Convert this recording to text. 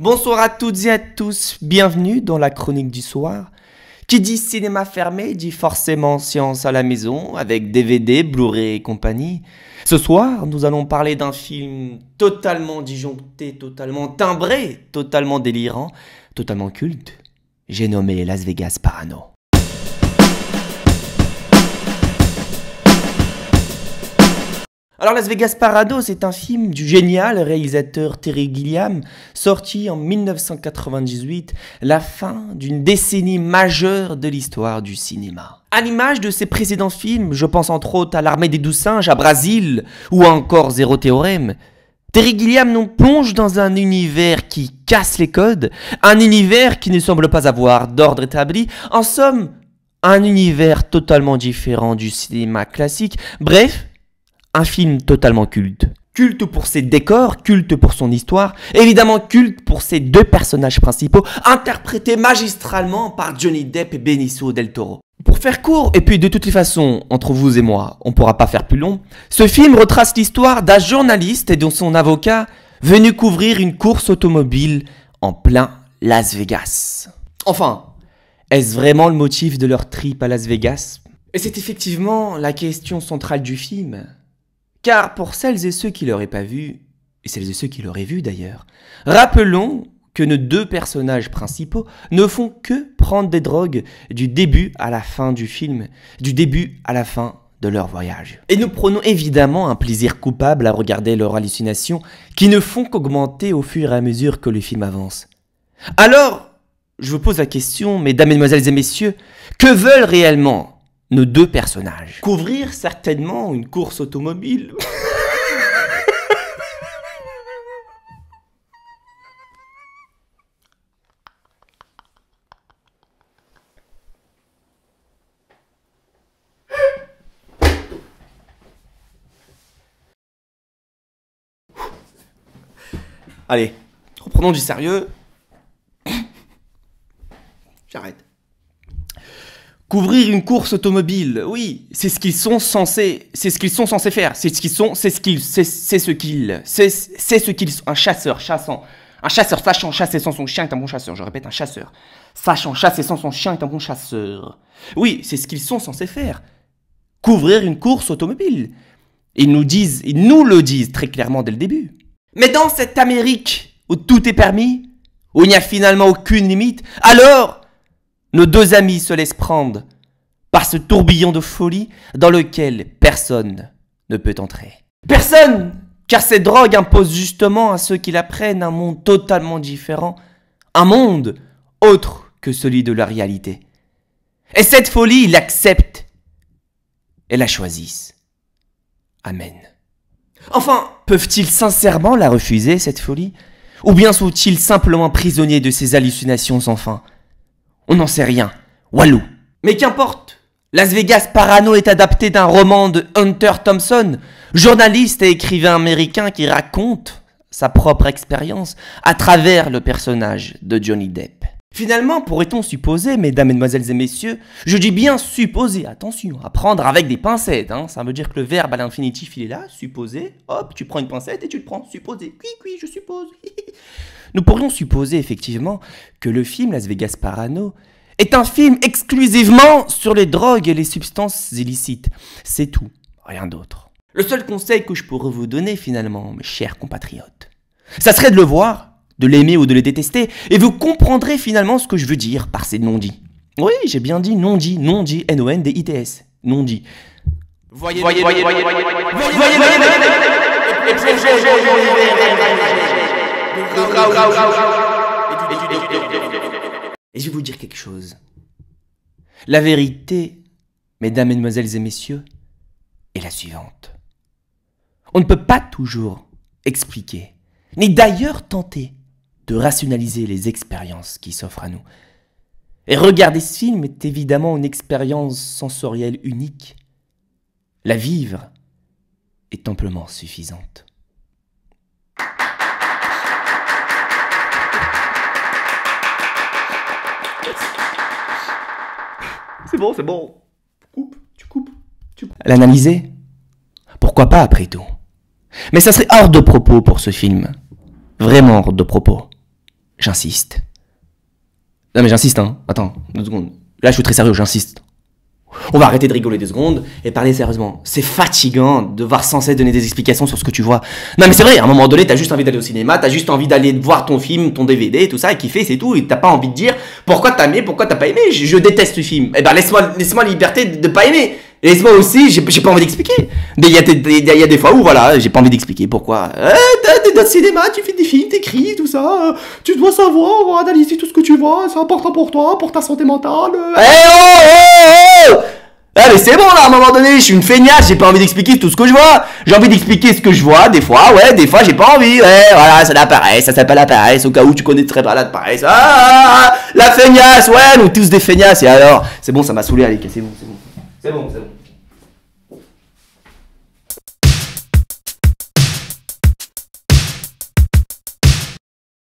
Bonsoir à toutes et à tous, bienvenue dans la chronique du soir. Qui dit cinéma fermé dit forcément séance à la maison avec DVD, Blu-ray et compagnie. Ce soir, nous allons parler d'un film totalement disjoncté, totalement timbré, totalement délirant, totalement culte. J'ai nommé Las Vegas Parano. Alors Las Vegas Parano, c'est un film du génial réalisateur Terry Gilliam, sorti en 1998, la fin d'une décennie majeure de l'histoire du cinéma. À l'image de ses précédents films, je pense entre autres à L'Armée des 12 singes, à Brasil, ou encore Zéro Théorème, Terry Gilliam nous plonge dans un univers qui casse les codes, un univers qui ne semble pas avoir d'ordre établi, en somme, un univers totalement différent du cinéma classique, bref, un film totalement culte. Culte pour ses décors, culte pour son histoire, évidemment culte pour ses deux personnages principaux, interprétés magistralement par Johnny Depp et Benicio del Toro. Pour faire court, et puis de toutes les façons, entre vous et moi, on pourra pas faire plus long, ce film retrace l'histoire d'un journaliste et de son avocat venu couvrir une course automobile en plein Las Vegas. Enfin, est-ce vraiment le motif de leur trip à Las Vegas? Et c'est effectivement la question centrale du film. Car pour celles et ceux qui l'auraient pas vu, et celles et ceux qui l'auraient vu d'ailleurs, rappelons que nos deux personnages principaux ne font que prendre des drogues du début à la fin du film, du début à la fin de leur voyage. Et nous prenons évidemment un plaisir coupable à regarder leurs hallucinations qui ne font qu'augmenter au fur et à mesure que le film avance. Alors, je vous pose la question, mesdames, mesdemoiselles et messieurs, que veulent réellement nos deux personnages? Couvrir certainement une course automobile. Allez, reprenons du sérieux. J'arrête. Couvrir une course automobile, oui, c'est ce qu'ils sont censés faire, c'est ce qu'ils un chasseur sachant chasser sans son chien est un bon chasseur, je répète, un chasseur sachant chasser sans son chien est un bon chasseur. Oui, c'est ce qu'ils sont censés faire, couvrir une course automobile. Ils nous le disent très clairement dès le début. Mais dans cette Amérique où tout est permis, où il n'y a finalement aucune limite, alors nos deux amis se laissent prendre par ce tourbillon de folie dans lequel personne ne peut entrer. Personne, car ces drogues imposent justement à ceux qui la prennent un monde totalement différent, un monde autre que celui de la réalité. Et cette folie, ils l'acceptent et la choisissent. Amen. Enfin, peuvent-ils sincèrement la refuser, cette folie? Ou bien sont-ils simplement prisonniers de ces hallucinations sans fin? On n'en sait rien. Walou. Mais qu'importe. Las Vegas Parano est adapté d'un roman de Hunter Thompson, journaliste et écrivain américain qui raconte sa propre expérience à travers le personnage de Johnny Depp. Finalement, pourrait-on supposer, mesdames, mesdemoiselles et messieurs, je dis bien supposer, attention, à prendre avec des pincettes, ça veut dire que le verbe à l'infinitif il est là, supposer, hop, tu prends une pincette et tu le prends, supposer, oui, je suppose. Nous pourrions supposer effectivement que le film Las Vegas Parano est un film exclusivement sur les drogues et les substances illicites. C'est tout, rien d'autre. Le seul conseil que je pourrais vous donner finalement, mes chers compatriotes, ça serait de le voir, de l'aimer ou de le détester, et vous comprendrez finalement ce que je veux dire par ces non-dits. Oui, j'ai bien dit non-dits, N-O-N-D-I-T-S, non-dits. Voyez. Et je vais vous dire quelque chose. La vérité, mesdames, mesdemoiselles et messieurs, est la suivante. On ne peut pas toujours expliquer, ni d'ailleurs tenter de rationaliser les expériences qui s'offrent à nous. Et regarder ce film est évidemment une expérience sensorielle unique. La vivre est amplement suffisante. C'est bon. Tu coupes. L'analyser? Pourquoi pas après tout? Mais ça serait hors de propos pour ce film. Vraiment hors de propos. J'insiste. Non mais j'insiste, hein. Attends, 2 secondes. Là, je suis très sérieux, j'insiste. On va arrêter de rigoler 2 secondes et parler sérieusement. C'est fatigant de devoir sans cesse donner des explications sur ce que tu vois. Non mais c'est vrai, à un moment donné, t'as juste envie d'aller au cinéma, t'as juste envie d'aller voir ton film, ton DVD, tout ça, et kiffer, c'est tout. Et t'as pas envie de dire pourquoi t'as aimé, pourquoi t'as pas aimé. Je déteste ce film. Eh ben laisse-moi la liberté de pas aimer. Laisse-moi aussi, j'ai pas envie d'expliquer. Il y a des fois où voilà, j'ai pas envie d'expliquer pourquoi. T'es dans le cinéma, tu fais des films, t'écris, tout ça. Tu dois savoir, analyser tout ce que tu vois, c'est important pour toi, pour ta santé mentale. Ah mais c'est bon là, à un moment donné, je suis une feignasse, j'ai pas envie d'expliquer tout ce que je vois. J'ai envie d'expliquer ce que je vois, des fois, ouais, des fois j'ai pas envie, ouais, voilà, c'est la paresse, ça s'appelle la paresse, au cas où tu connaîtrais pas la paresse. La feignasse, ouais, nous tous des feignasses, et alors, c'est bon, ça m'a saoulé, allez, c'est bon.